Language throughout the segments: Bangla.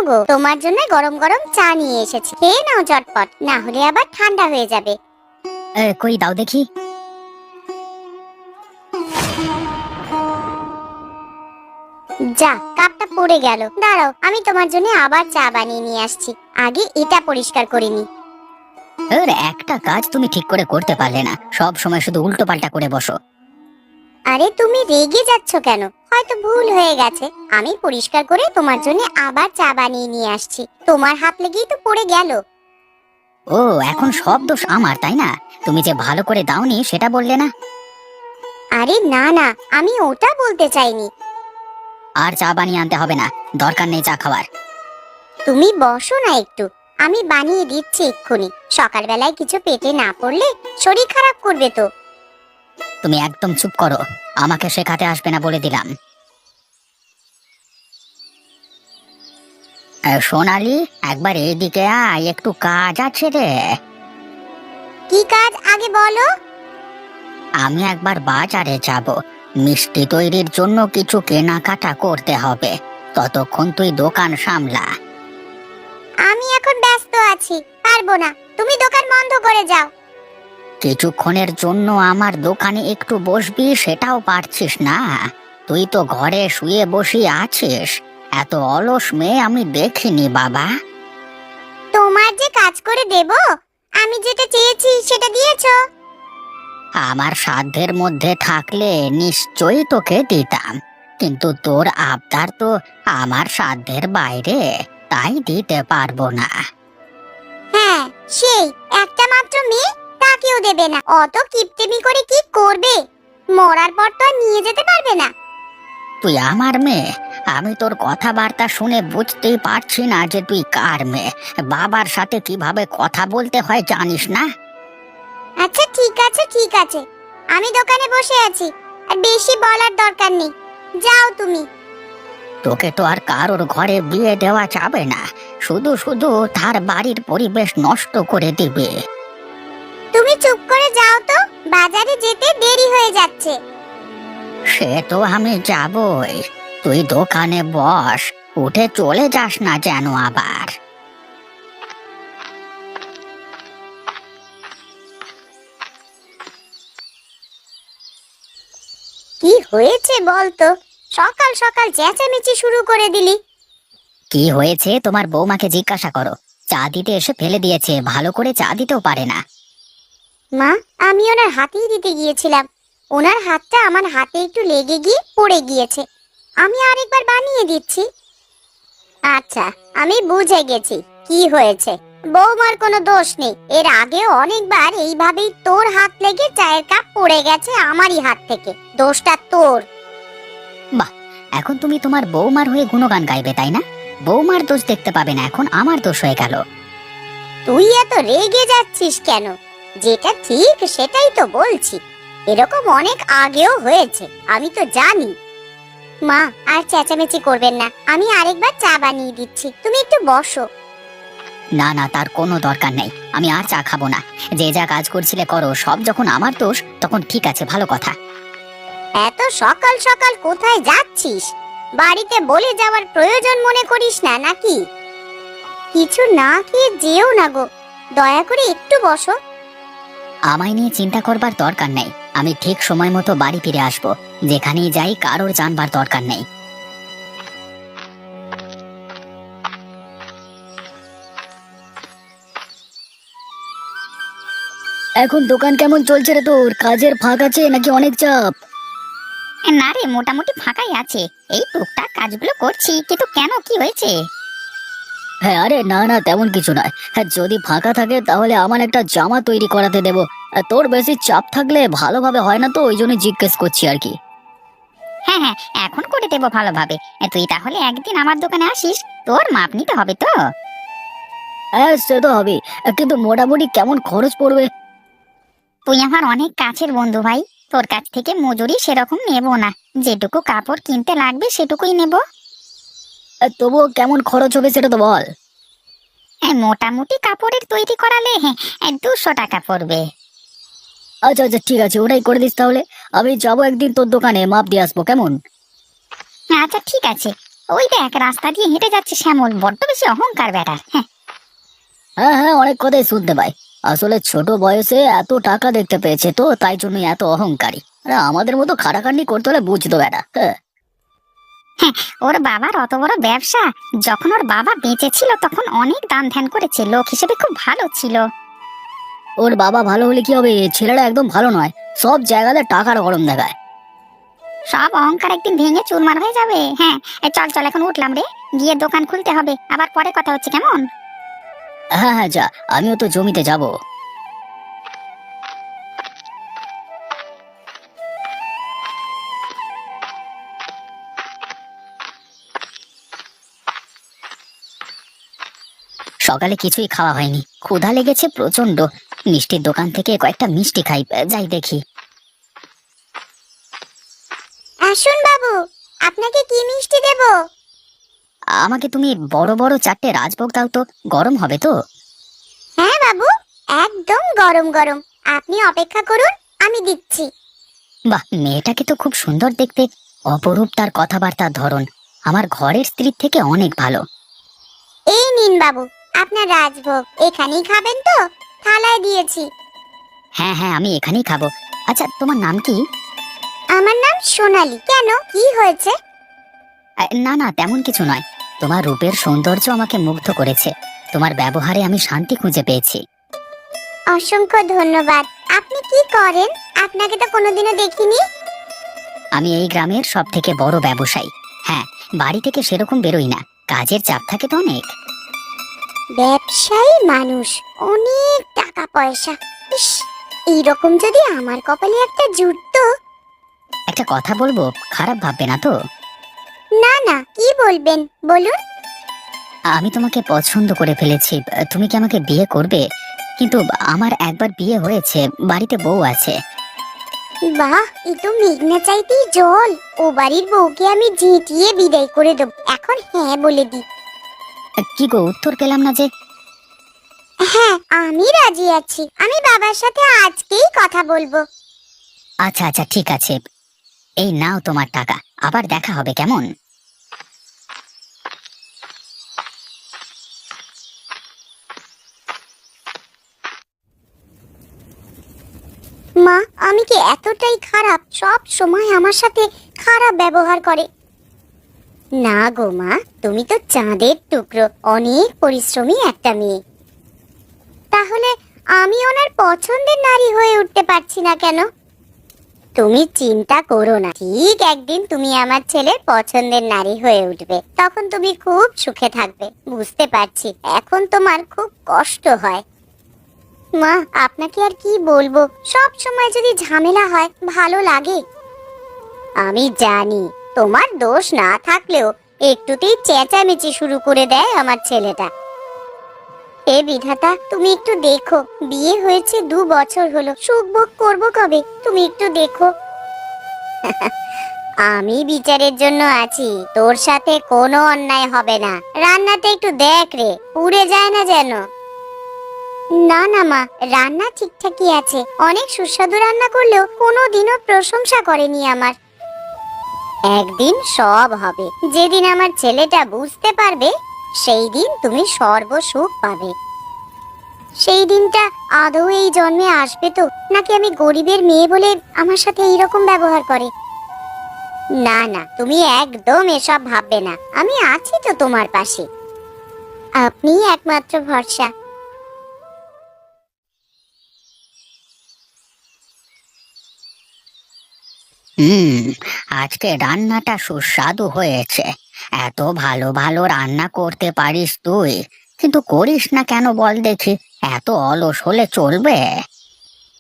গো, তোমার জন্য গরম গরম চা নিয়ে এসেছি, খেয়ে নাও চটপট, না হলে আবার ঠান্ডা হয়ে যাবে। কই দাও দেখি। যা, কাপটা পড়ে গেল। দাঁড়াও, আমি তোমার জন্য আবার চা বানিয়ে নিয়ে আসছি। আগে এটা পরিষ্কার করে নি। একটা কাজ তুমি ঠিক করে করতে পারলে না, সব সময় শুধু উল্টো পাল্টা করে বসো। আরে তুমি রেগে যাচ্ছ কেন? হয়তো ভুল হয়ে গেছে। আমি পরিষ্কার করে তোমার জন্য আবার চা বানিয়ে নিয়ে আসছি। তোমার হাত লেগেই তো পড়ে গেল। ও, এখন সব দোষ আমার, তাই না? তুমি যে ভালো করে দাওনি সেটা বললে না। আরে না না, আমি ওটা বলতে চাইনি। আর চা বানিয়ে আনতে হবে না, দরকার নেই চা খাওয়ার। তুমি বসো না একটু, আমি বানিয়ে দিচ্ছি এক্ষুনি। সকালবেলায় কিছু পেটে না পড়লে শরীর খারাপ করবে তো। তুমি একদম চুপ করো, আমাকে শেখাতে আসবে না বলে দিলাম। সোনালি, একবার এইদিকে আয়, একটু কাজ আছে রে। কি কাজ আগে বলো। আমি একবার বাজারে যাব, মিষ্টি তৈরির জন্য কিছু কেনাকাটা করতে হবে। ততক্ষণ তুই দোকান সামলা। আমি এখন ব্যস্ত আছি, পারবো না। তুমি দোকান বন্ধ করে যাও। কিছুক্ষণের জন্য আমার দোকানে একটু বসবি, সেটাও পারছিস না? তুই তো ঘরে শুয়ে বসে আছিস। এত অলস মেয়ে আমি দেখিনি বাবা। তোমার যে কাজ করে দেব, আমি যেটা চেয়েছি সেটা দিয়েছো। আমার সাধ্যের মধ্যে থাকলে নিশ্চয়ই তোকে দিতাম, কিন্তু তোর আবদার তো আমার সাধ্যের বাইরে, তাই দিতে পারবো না। হ্যাঁ, সেই একটা মাত্র মেয়ে, তাকেও দেবে না? অত কিপটেমি করে কি করবে? মরার পর তো আর নিয়ে যেতে পারবে না। তুই আমার মেয়ে, আমি তোর কথাবার্তা শুনে বুঝতেই পারছি না যে তুই কার মেয়ে। বাবার সাথে কিভাবে কথা বলতে হয় জানিস না? আচ্ছা ঠিক আছে ঠিক আছে, আমি দোকানে বসে আছি, আর বেশি বলার দরকার নেই। যাও তুমি। তোকে তো আর কারোর ঘরে বিয়ে দেওয়া যাবে না, শুধু শুধু তার বাড়ির পরিবেশ নষ্ট করে দিবে। তুমি চুপ করে যাও তো, বাজারে যেতে দেরি হয়ে যাচ্ছে। সে তো আমি যাবই, তুই দোকানে বস, উঠে চলে যাস না যেন আবার। কি হয়েছে বলতো? সকাল সকাল চেঁচামেচি শুরু করে দিলি। কি হয়েছে তোমার বৌমাকে জিজ্ঞাসা করো, চা দিতে এসে ফেলে দিয়েছে, ভালো করে চা দিতেও পারে না। মা, আমি ওনার হাতেই দিতে গিয়েছিলাম, ওনার হাতটা আমার হাতে একটু লেগে গিয়ে পড়ে গিয়েছে। আমি আরেকবার বানিয়ে দিচ্ছি। আচ্ছা, আমি বুঝে গেছি কি হয়েছে। বৌমার কোনো দোষ নেই, এর আগেও অনেকবার এইভাবেই তোর হাত লেগে চায়ের কাপ পড়ে গেছে আমারই হাত থেকে। দোষটা তোর। বাহ, এখন তুমি তোমার বৌমার হয়ে গুণগান গাইবে তাই না? বৌমার দোষ দেখতে পাবে না, এখন আমার দোষ হয়ে গেল। তুই এত রেগে যাচ্ছিস কেন? যেটা ঠিক সেটাই তো বলছি। এরকম অনেক আগেও হয়েছে, আমি তো জানি। মা, আর চেঁচামেচি করবেন না, আমি আরেকবার চা বানিয়ে দিচ্ছি, তুমি একটু বসো। না না, তার কোনো দরকার নেই, আমি আর চা খাবো না। যে যা কাজ করছিলে করো, সব যখন আমার দোষ তখন ঠিক আছে, ভালো কথা। এত সকাল সকাল কোথায় যাচ্ছিস? বাড়িতে বলে যাওয়ার প্রয়োজন মনে করিস না নাকি? কিছু না খেয়ে যেও না গো, দয়া করে একটু বসো। আমায় নিয়ে চিন্তা করবার দরকার নেই, আমি ঠিক সময় মতো বাড়ি ফিরে আসবো। যেখানেই যাই কারোর জানবার দরকার নেই। এখন দোকান কেমন চলছে রে তোর? কাজের ফাঁক আছে নাকি অনেক চাপ? না রে, মোটামুটি ফাঁকাই আছে। এই টুকটাক কাজগুলো করছি, কিন্তু কেন, কি হয়েছে? হ্যাঁ, আরে না না, তেমন কিছু নয়। হ্যাঁ, যদি ফাঁকা থাকে তাহলে আমার একটা জামা তৈরি করাতে দেবো। তোর বেশি চাপ থাকলে ভালোভাবে হয় না তো, ওই জন্য জিজ্ঞেস করছি আর কি। হ্যাঁ হ্যাঁ, এখন করে দেবো ভালোভাবে। তুই তাহলে একদিন আমার দোকানে আসিস, তোর মাপ নিতে হবে তো। হ্যাঁ, সে তো হবে, কিন্তু মোটামুটি কেমন খরচ পড়বে? তুই আমার অনেক কাছের বন্ধু ভাই, তোর কাছ থেকে মজুরি সেরকম নেব না। যেটুকু কাপড় কিনতে লাগবে সেটুকুই নেব। তবুও কেমন খরচ হবে সেটা তো বল। মোটামুটি কাপড়ের তৈরি করালে 200 টাকা পড়বে। আচ্ছা আচ্ছা, ঠিক আছে, ওটাই করে দিস তাহলে। আমি যাবো একদিন তোর দোকানে, মাপ দিয়ে আসবো, কেমন? আচ্ছা ঠিক আছে, ওই দেখ রাস্তা দিয়ে হেঁটে যাচ্ছে শ্যামল, বড্ড বেশি অহংকার বেটার। হ্যাঁ, হ্যাঁ হ্যাঁ, অনেক কথাই শুনতে পাই। আসলে ছোট বয়সে এত টাকা দেখতে পেয়েছে তো তাই জন্যই এত অহংকারী। আরে আমাদের মতো খাটাখাটনি করতে হলে বুঝতো বেটা। হ্যাঁ, ওর বাবার অত বড় ব্যবসা, যখন ওর বাবা বেঁচে ছিল তখন অনেক দান ধ্যান করেছে, লোক হিসেবে খুব ভালো ছিল। ওর বাবা ভালো হলে কি হবে, ছেলেটা একদম ভালো নয়, সব জায়গাতে টাকার গরম দেখায়। সব অহংকার একদিন ভেঙে চুরমার হয়ে যাবে। হ্যাঁ, এই চল চল এখন উঠলাম রে, গিয়ে দোকান খুলতে হবে, আবার পরে কথা হচ্ছে কেমন? হ্যাঁ হ্যাঁ যা, আমিও তো জমিতে যাব। সকালে কিছুই খাওয়া হয়নি, ক্ষুধা লেগেছে প্রচন্ড। মিষ্টির দোকান থেকে কয়েকটা মিষ্টি খাই, যাই দেখি। আসুন বাবু, আপনাকে কি মিষ্টি দেব? আমাকে তুমি বড় বড় 4টে রাজভোগ দাও তো, গরম হবে তো। হ্যাঁ বাবু, একদম গরম গরম। আপনি অপেক্ষা করুন, আমি দিচ্ছি। বাহ, মেয়েটাকে তো খুব সুন্দর দেখতে, অপরূপ তার কথাবার্তার ধরন, আমার ঘরের স্ত্রীর থেকে অনেক ভালো। এই নিন বাবু, আপনার রাজভোগ। এখানেই খাবেন তো? থালায় দিয়েছি। হ্যাঁ হ্যাঁ, আমি এখানেই খাবো। আচ্ছা, তোমার নাম কি? আমার নাম সোনালি। কেন, কি হয়েছে? না না, তেমন কিছু নয়। তোমার রূপের সৌন্দর্য আমাকে মুগ্ধ করেছে, তোমার ব্যবহারে আমি শান্তি খুঁজে পেয়েছি। অসংখ্য ধন্যবাদ। আপনি কি করেন? আপনাকে তো কোনোদিনও দেখিনি। আমি এই গ্রামের সব থেকে বড় ব্যবসায়ী। হ্যাঁ, বাড়ি থেকে সেরকম বেরোই না, কাজের চাপ থাকে তো অনেক। ব্যবসায়ী মানুষ, অনেক টাকা পয়সা। ইস, এইরকম যদি আমার কপালে একটা জুটতো। একটা কথা বলবো, খারাপ ভাববে না তো? না না, কি বলবেন বলুন। আমি তোমাকে পছন্দ করে ফেলেছি, তুমি কি আমাকে বিয়ে করবে? কিন্তু আমার একবার বিয়ে হয়েছে, বাড়িতে বউ আছে। বাহ, এ তো মেঘনা চাইতেই জল। ও বাড়ির বউকে আমি ঝেঁটিয়ে বিদায় করে দেব। এখন হ্যাঁ বলে দি। কি গো, উত্তর পেলাম না যে। হ্যাঁ, আমি রাজি আছি। আমি বাবার সাথে আজকেই কথা বলবো। আচ্ছা আচ্ছা, ঠিক আছে, এই নাও তোমার টাকা, আবার দেখা হবে কেমন? মা, আমি কি এতটাই খারাপ? সব সময় আমার সাথে খারাপ ব্যবহার করে। না গো মা, তুমি তো চাঁদের টুকরো, অনেক পরিশ্রমী একটা মেয়ে। তাহলে আমি ওনার পছন্দের নারী হয়ে উঠতে পারছি না কেন? তুমি চিন্তা করো না, ঠিক একদিন তুমি আমার ছেলের পছন্দের নারী হয়ে উঠবে, তখন তুমি খুব সুখে থাকবে। বুঝতে পারছি এখন তোমার খুব কষ্ট হয়। মা, আপনাকে আর কি বলবো, সব সময় যদি ঝামেলা হয় ভালো লাগে? আমি জানি তোমার দোষ না থাকলেও একটুতেই চেঁচামেচি শুরু করে দেয় আমার ছেলেটা। হে বিধাতা, তুমি একটু দেখো, বিয়ে হয়েছে 2 বছর হলো, সুখ ভোগ করবো কবে? তুমি একটু দেখো। আমি বিচারের জন্য আছি, তোর সাথে কোনো অন্যায় হবে না। রান্নাতে একটু দেখ রে, পুড়ে যায় না যেন। না না মা, রান্না ঠিকঠাকই আছে। অনেক সুস্বাদু রান্না করলেও কোনোদিনও প্রশংসা করেনি আমার। একদিন সব হবে, যেদিন আমার ছেলেটা বুঝতে পারবে, সেই দিন তুমি সর্বসুখ পাবে। সেই দিনটা আদৌ এই জন্মে আসবে তো, নাকি আমি গরিবের মেয়ে বলে আমার সাথে এইরকম ব্যবহার করে? না না, তুমি একদম এসব ভাববে না। আমি আছি তো তোমার পাশে। আপনিই একমাত্র ভরসা। হুম, আজকে রান্নাটা সুস্বাদু হয়েছে। এত ভালো ভালো রান্না করতে পারিস তুই, কিন্তু করিস না কেন বল দেখি? এত অলস হলে চলবে?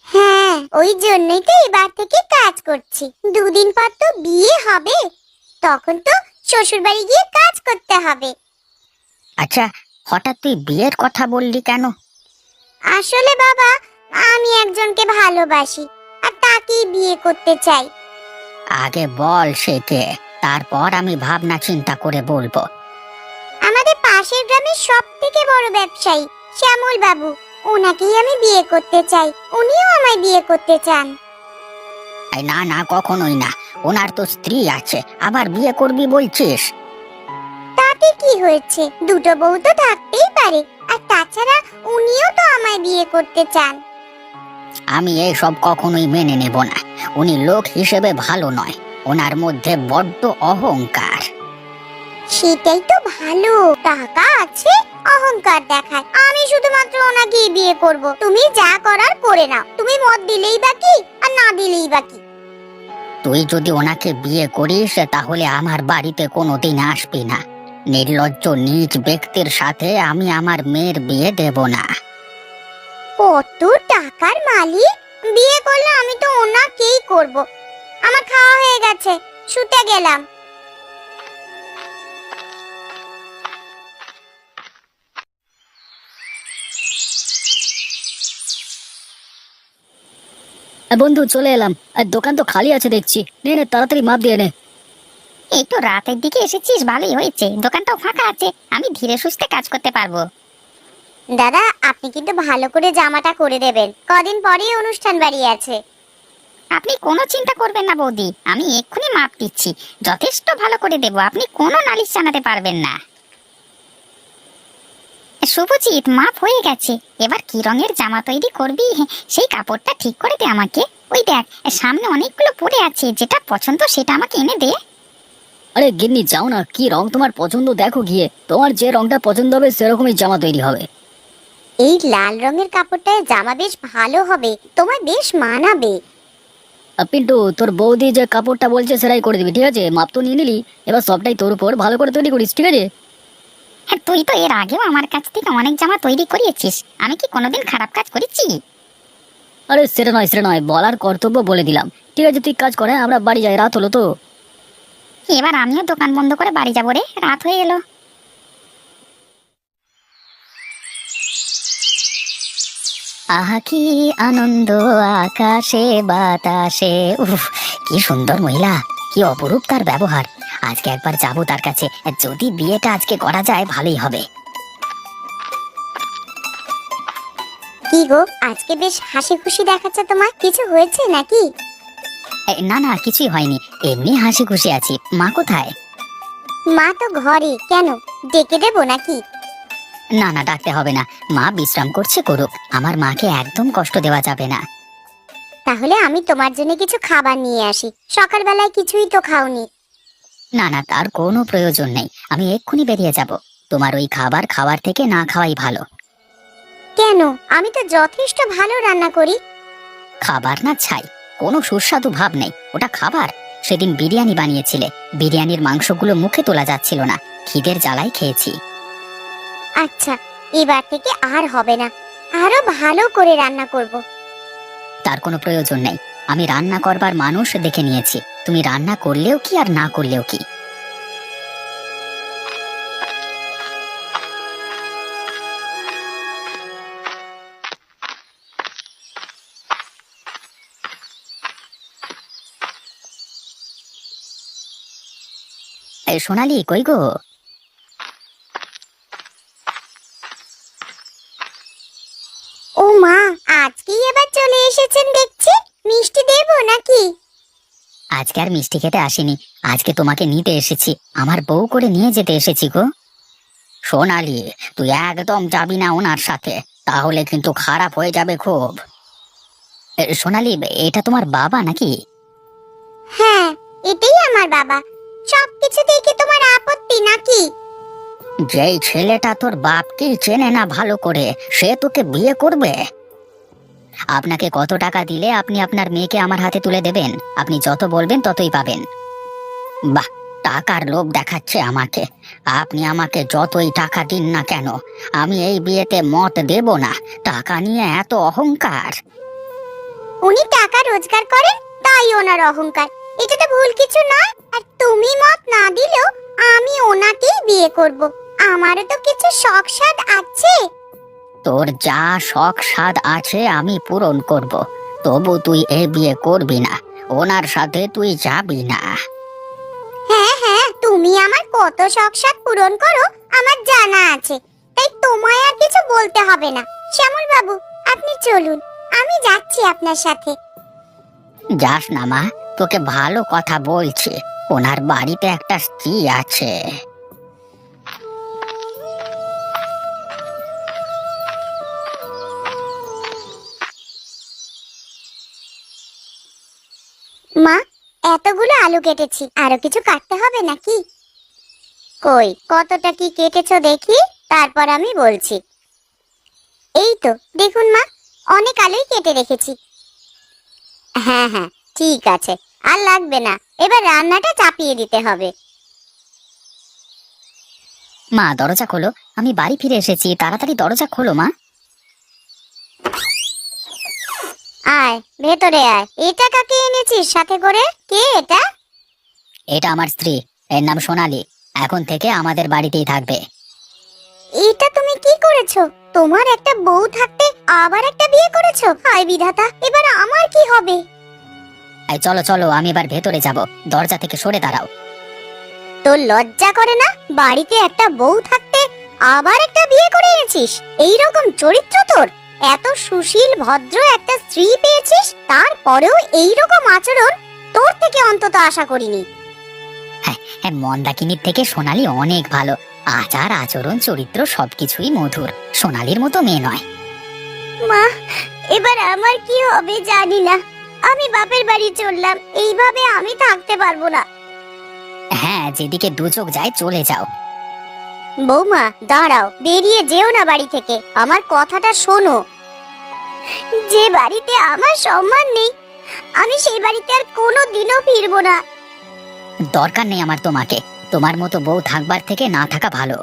হ্যাঁ, ওই জন্যই তো এবার থেকে কাজ করছি। 2 দিন পর তো বিয়ে হবে, তখন তো শ্বশুর বাড়ি গিয়ে কাজ করতে হবে। আচ্ছা, হঠাৎ তুই বিয়ের কথা বললি কেন? আসলে বাবা, আমি একজনকে ভালোবাসি, আর তাকেই বিয়ে করতে চাই। আগে বল সে কে, তারপর আমি ভাবনা চিন্তা করে বলবো। আমাদের পাশের গ্রামের সব থেকে বড় ব্যবসায়ী শ্যামল বাবু, ওনাকেই আমি বিয়ে করতে চাই। উনিও আমায় বিয়ে করতে চান। এই না না, কখনোই না, ওনার তো স্ত্রী আছে, আবার বিয়ে করবি বলছিস? তাতে কি হয়েছে? দুটো বউ তো থাকতেই পারে। আর তাছাড়া উনিও তো আমায় বিয়ে করতে চান। আমি এইসব কখনোই মেনে নেব না। উনি লোক হিসেবে ভালো নয়, ওনার মধ্যে বড্ড অহংকার। সেটাই তো ভালো, টাকা আছে, অহংকার দেখায়। আমি শুধুমাত্র ওনাকেই বিয়ে করব। তুমি যা করার করে নাও। তুমি মত দিলেই বাকি, আর না দিলেই বাকি। তুই যদি ওনাকে বিয়ে করিস তাহলে আমার বাড়িতে কোনোদিন আসবি না। নির্লজ্জ নীচ ব্যক্তির সাথে আমি আমার মেয়ের বিয়ে দেব না। কত টাকার মালিক! বিয়ে করলে আমি তো ওনাকেই করব। আমার খাওয়া হয়ে গেছে, শুতে গেলাম। বন্ধু চলে এলাম, আর দোকান তো খালি আছে দেখছি। নে নে তাড়াতাড়ি মাপ দিয়ে নে। এই তো রাতের দিকে এসেছিস, ভালোই হয়েছে, দোকানটাও ফাঁকা আছে, আমি ধীরে সুস্থে কাজ করতে পারবো। দাদা, আপনি কিন্তু ভালো করে জামাটা করে দেবেন। কদিন পরেই অনুষ্ঠান বাড়ি আছে। আপনি কোনো চিন্তা করবেন না বৌদি, আমি এক্ষুনি মাপ দিচ্ছি, যথেষ্ট ভালো করে দেব, আপনি কোনো নালিশ জানাতে পারবেন না। শুভজিৎ, মাপ হয়ে গেছে, এবার কি রঙের জামা তৈরি করবি সেই কাপড়টা ঠিক করে দে আমাকে। ওই দেখ, সামনে অনেকগুলো পড়ে আছে, যেটা পছন্দ সেটা আমাকে এনে দে। আরে গিন্নি যাও না, কি রং তোমার পছন্দ দেখো গিয়ে। তোমার যে রংটা পছন্দ হবে সেরকমই জামা তৈরি হবে। এই লাল রঙের কাপড়টায় জামা বেশ ভালো হবে, তোমায় বেশ মানাবে। পিন্টু, তোর বৌদি যে কাপড়টা বলছে সেটাই করে দিবি, ঠিক আছে? মাপ তো নিয়ে নিলি, এবার সবটাই তোর উপর, ভালো করে তৈরি করিস, ঠিক আছে? হ্যাঁ, তুই তো এর আগেও আমার কাছ থেকে অনেক জামা তৈরি করিয়েছিস, আমি কি কোনোদিন খারাপ কাজ করেছি? আরে সেটা নয়, বলার কর্তব্য বলে দিলাম। ঠিক আছে তুই কাজ কর, হ্যাঁ? আমরা বাড়ি যাই, রাত হলো তো। এবার আমিও দোকান বন্ধ করে বাড়ি যাবো রে, রাত হয়ে এলো। আহা কি আনন্দ আকাশে বাতাসে। উফ, কি সুন্দর মহিলা, কি অপরূপ তার ব্যবহার। আজকে একবার যাবো তার কাছে, যদি বিয়েটা আজকে করা যায় ভালোই হবে। কি গো, আজকে বেশ হাসি খুশি দেখাচ্ছে তোমার। কিছু হয়েছে নাকি? না না, কিছুই হয়নি, এমনি হাসি খুশি আছি। মা কোথায়? মা তো ঘরে। কেন, ডেকে দেবো নাকি? না না, ডাকতে হবে না, মা বিশ্রাম করছে, করুক। আমার মাকে একদম কষ্ট দেওয়া যাবে না। তাহলে আমি তোমার জন্য কিছু খাবার নিয়ে আসি। সকালবেলায় কিছুই তো খাওনি। না না, তার কোনো প্রয়োজন নেই, আমি এক্ষুনি বেরিয়ে যাব। তোমার ওই খাবার খাওয়ার থেকে না খাওয়াই ভালো। কেন? আমি তো যথেষ্ট ভালো রান্না করি। খাবার না ছাই, কোনো সুস্বাদু ভাব নেই, ওটা খাবার? সেদিন বিরিয়ানি বানিয়েছিলে, বিরিয়ানির মাংসগুলো মুখে তোলা যাচ্ছিল না, খিদের জ্বালায় খেয়েছি। আচ্ছা, এবার থেকে আর হবে না, আরো ভালো করে রান্না করব। তার কোনো প্রয়োজন নেই, আমি রান্না করবার মানুষ দেখে নিয়েছি, তুমি রান্না করলেও কি আর না করলেও কি। এই সোনালি, কই গো? ও মা, আজকেই এবার চলে এসেছেন দেখছি। মিষ্টি দেবো নাকি? আজকে আর মিষ্টি খেতে আসিনি, আজকে তোমাকে নিতে এসেছি, আমার বউ করে নিয়ে যেতে এসেছি গো। সোনালি, তুই একদম যাবি না ওনার সাথে, তাহলে কিন্তু খারাপ হয়ে যাবে খুব। সোনালি, এটা তোমার বাবা নাকি? হ্যাঁ, এটাই আমার বাবা। সবকিছু দেখে তোমার আপত্তি নাকি? যেই ছেলেটা তোর বাপকেই চেনে না ভালো করে, সে তোকে বিয়ে করবে? আপনাকে কত টাকা দিলে আপনি আপনার মেয়েকে আমার হাতে তুলে দেবেন? আপনি যত বলবেন ততই পাবেন। বাহ, টাকার লোভ দেখাচ্ছে আমাকে। আপনি আমাকে যতই টাকা দিন না কেন, আমি এই বিয়েতে মত দেব না। টাকা নিয়ে এত অহংকার। উনি টাকা রোজগার করেন, তাই ওনার অহংকার। এটা তো ভুল কিছু নয়। আর তুমি মত না দিলেও আমি ওনাকেই বিয়ে করব। আমারও তো কিছু শখ সাধ আছে। তোর যা শখ সাধ আছে আমি পূরণ করব, তবু তুই এ বিয়ে করবি না, ওনার সাথে তুই যাবি না। হ্যাঁ হ্যাঁ, তুমি আমার কত শখ সাধ পূরণ করো আমার জানা আছে, তাই তোমায় আর কিছু বলতে হবে না। শ্যামল বাবু, আপনি চলুন, আমি যাচ্ছি আপনার সাথে। যাস না মা, তোকে ভালো কথা বলছি, ওনার বাড়িতে একটা স্ত্রী আছে। আলু কেটেছি, আরো কিছু কাটতে হবে নাকি? কই, কতটা কি কেটেছো দেখি, তারপর আমি বলছি। এই তো দেখুন মা, অনেক আলুই কেটে রেখেছি। হ্যাঁ হ্যাঁ, ঠিক আছে, আর লাগবে না, এবার রান্নাটা চাপিয়ে দিতে হবে। মা দরজা খোলো, আমি বাড়ি ফিরে এসেছি, তাড়াতাড়ি দরজা খোলো মা। আয় ভেতরে আয়। এটা কাকে এনেছিস সাথে করে? কে এটা? এটা আমার স্ত্রী, এর নাম সোনালি, এখন থেকে আমাদের বাড়িতেই থাকবে। এটা তুমি কি করেছো? তোমার একটা বউ থাকতে আবার একটা বিয়ে করেছো? হায় বিধাতা, এবার আমার কি হবে? এই চলো চলো, আমি এবার ভেতরে যাব, দরজা থেকে সরে দাঁড়াও। তোর লজ্জা করে না? বাড়িতে একটা বউ থাকতে আবার একটা বিয়ে করে এনেছিস? এইরকম চরিত্র তোর? এত সুশীল ভদ্র একটা স্ত্রী পেয়েছিস, তারপরেও এইরকম আচরণ তোর থেকে অন্তত আশা করিনি। হ্যাঁ, মন্দাকিনীর থেকে সোনালি অনেক ভালো, আচার আচরণ চরিত্র সবকিছুই মধুর, সোনালির মতো মেয়ে নয়। মা, এবার আমার কি হবে জানি না। আমি বাপের বাড়ি চললাম, এইভাবে আমি থাকতে পারবো না। হ্যাঁ, যেদিকে দু চোখ যায় চলে যাও। বৌমা দাঁড়াও, বেরিয়ে যেও না বাড়ি থেকে, আমার কথাটা শোনো। যে বাড়িতে আমার সম্মান নেই, আমি সেই বাড়িতে আর কোনোদিনও ফিরবো না। দরকার নেই আমার তোমাকে, তোমার মতো বউ থাকবার থেকে না থাকা ভালো।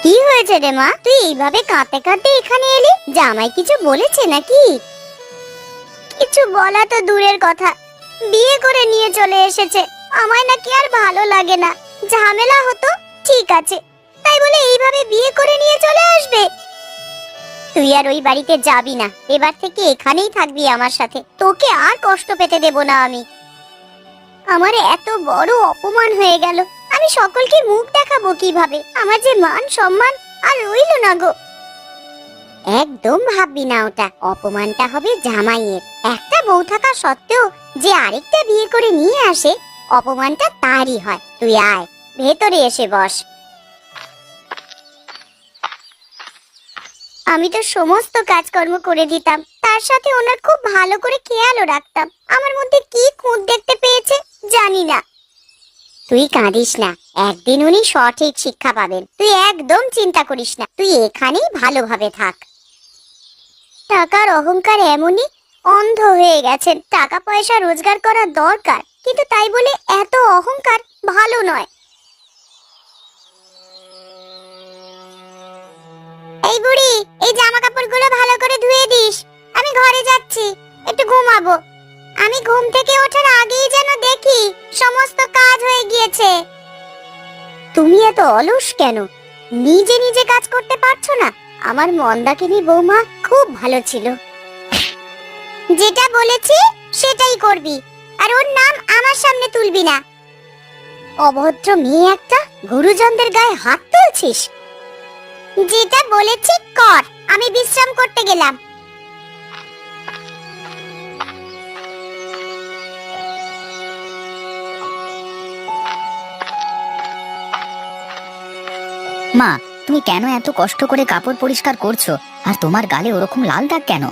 কি হয়েছে রে মা, তুই এইভাবে কাঁদতে কাঁদতে এখানে এলি? জামাই কিছু বলেছে নাকি? কিছু বলা তো দূরের কথা, বিয়ে করে নিয়ে চলে এসেছে। আমায় নাকি আর ভালো লাগে না, ঝামেলা হতো ঠিক আছে, তাই বলে এইভাবে বিয়ে করে নিয়ে চলে আসবে? তুই আর ওই বাড়িতে যাবি না, এবার থেকে এখানেই থাকবি আমার সাথে, তোকে আর কষ্ট পেতে দেব না আমি। আমার এত বড় অপমান হয়ে গেল, আমি সকলকে মুখ দেখাবো কিভাবে? আমার যে মান সম্মান আর রইল না গো। একদম ভাববি না ওটা, অপমানটা হবে জামাইয়ের। একটা বউ থাকা সত্ত্বেও যে আরেকটা বিয়ে করে নিয়ে আসে, অপমানটা তারই হয়। তুই আয়, ভেতরে এসে বস। আমি তো সমস্ত কাজকর্ম করে দিতাম, তার সাথে ওনার খুব ভালো করে খেয়ালও রাখতাম। আমার মধ্যে কি খুঁত দেখতে পেয়েছে জানি না। তুই কাঁদিস না, একদিন উনি সঠিক শিক্ষা পাবেন, তুই একদম চিন্তা করিস না, তুই এখানেই ভালোভাবে থাক। টাকার অহংকার এমনই, অন্ধ হয়ে গেছেন। টাকা পয়সা রোজগার করা দরকার, কিন্তু তাই বলে এত অহংকার ভালো নয়। এই বুড়ি, এই জামা কাপড়গুলো ভালো করে ধুয়ে দিস, আমি ঘরে যাচ্ছি, একটু ঘুমাবো। আমি ঘুম থেকে ওঠার আগেই যেন দেখি সমস্ত কাজ হয়ে গিয়েছে। তুমি এত অলস কেন? নিজে নিজে কাজ করতে পারছো না? আমার মন্দাকিনী বৌমা খুব ভালো ছিল। যেটা বলেছি সেটাই করবি, আর ওর নাম আমার সামনে তুলবি না। অভদ্র মেয়ে একটা, গুরুজনদের গায়ে হাত তুলছিস। যেটা বলেছি কর, আমি বিশ্রাম করতে গেলাম। মা, তুমি কেন এত কষ্ট করে কাপড় পরিষ্কার করছো, আর তোমার গালে ওরকম লাল দাগ কেন?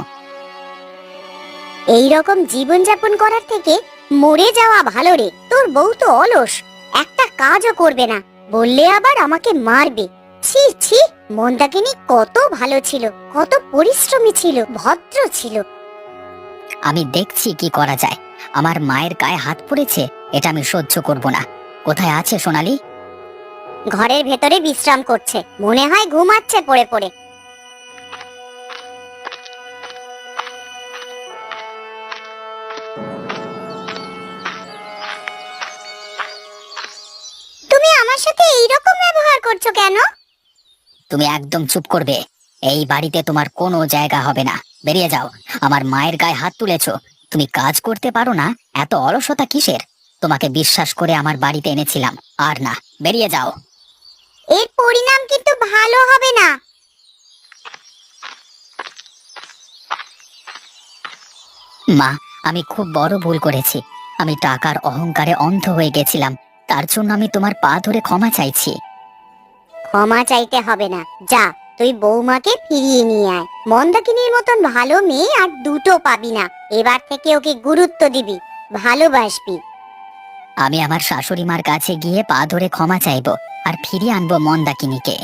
এই রকম জীবন যাপন করার থেকে মরে যাওয়া ভালো রে। তোর বউ তো অলস, একটা কাজও করবে না, বললে আবার আমাকে মারবে। ছি ছি, মন্দাকিনী কত ভালো ছিল, কত পরিশ্রমী ছিল, ভদ্র ছিল। আমি দেখছি কি করা যায়, আমার মায়ের গায়ে হাত পড়েছে, এটা আমি সহ্য করব না। কোথায় আছে সোনালি? ঘরের ভেতরে বিশ্রাম করছে, মনে হয় ঘুমাচ্ছে পড়ে পড়ে। তুমি আমার সাথে এইরকম ব্যবহার করছো কেন? তুমি একদম চুপ করবে, এই বাড়িতে তোমার কোনো জায়গা হবে না, বেরিয়ে যাও। আমার মায়ের গায়ে হাত তুলেছো, তুমি কাজ করতে পারো না, এত অলসতা কিসের? তোমাকে বিশ্বাস করে আমার বাড়িতে এনেছিলাম, আর না, বেরিয়ে যাও। এর পরিণাম কিন্তু ভালো হবে না। মা, আমি খুব বড় ভুল করেছি, আমি টাকার অহংকারে অন্ধ হয়ে গেছিলাম, তার জন্য আমি তোমার পা ধরে ক্ষমা চাইছি। ক্ষমা চাইতে হবে না, যা তুই বৌমাকে ফিরিয়ে নিয়ে আয়। মন্দাকিনীর মতন ভালো মেয়ে আর দুটো পাবি না। এবার থেকে ওকে গুরুত্ব দিবি, ভালোবাসবি। আমি আমার শাশুড়ি মার কাছে গিয়ে পা ধরে ক্ষমা চাইবো আর ফিরিয়ে আনবো মন্দাকিনীকে।